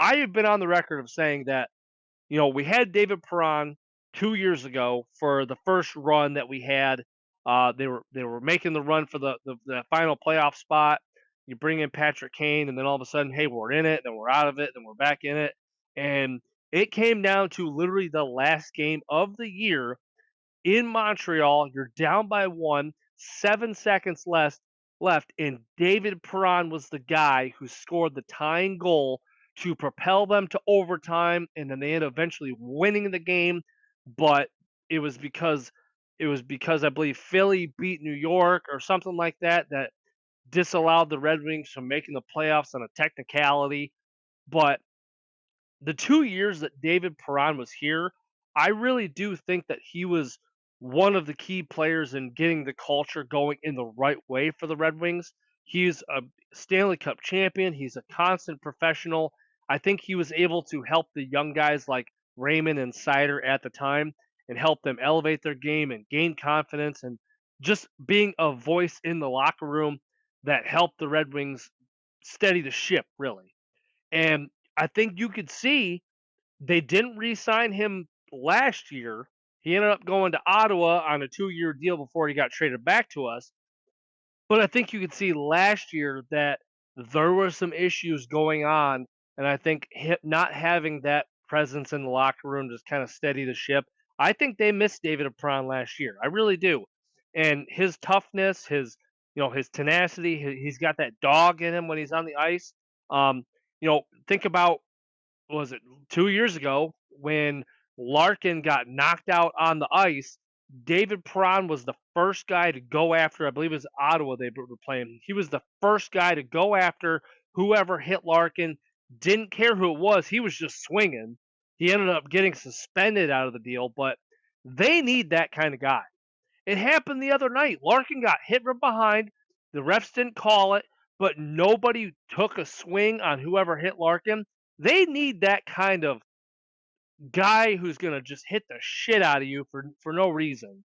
I have been on the record of saying that, we had David Perron 2 years ago for the first run that we had. They were making the run for the final playoff spot. You bring in Patrick Kane, and then all of a sudden, hey, we're in it, then we're out of it, then we're back in it, and it came down to literally the last game of the year in Montreal. You're down by one, 7 seconds left, and David Perron was the guy who scored the tying goal to propel them to overtime, and then they ended up eventually winning the game. But it was because I believe Philly beat New York or something like that that disallowed the Red Wings from making the playoffs on a technicality. But the 2 years that David Perron was here, I really do think that he was one of the key players in getting the culture going in the right way for the Red Wings. He's a Stanley Cup champion. He's a constant professional. I think he was able to help the young guys like Raymond and Sider at the time and help them elevate their game and gain confidence and just being a voice in the locker room that helped the Red Wings steady the ship, really. And I think you could see they didn't re-sign him last year. He ended up going to Ottawa on a 2-year deal before he got traded back to us. But I think you could see last year that there were some issues going on, and I think not having that presence in the locker room just kind of steady the ship. I think they missed David Perron last year. I really do. And his toughness, his tenacity, he's got that dog in him when he's on the ice. Think about, was it 2 years ago when Larkin got knocked out on the ice? David Perron was the first guy to go after. I believe it was Ottawa they were playing. He was the first guy to go after whoever hit Larkin. Didn't care who it was. He was just swinging. He ended up getting suspended out of the deal, but they need that kind of guy. It happened the other night. Larkin got hit from behind. The refs didn't call it, but nobody took a swing on whoever hit Larkin. They need that kind of guy who's going to just hit the shit out of you for no reason.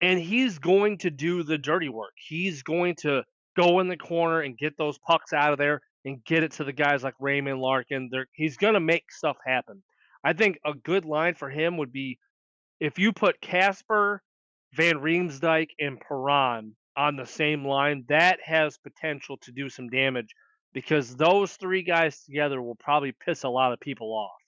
And he's going to do the dirty work. He's going to go in the corner and get those pucks out of there and get it to the guys like Raymond Larkin. He's going to make stuff happen. I think a good line for him would be if you put Casper, Van Riemsdyk, and Perron on the same line, that has potential to do some damage because those three guys together will probably piss a lot of people off.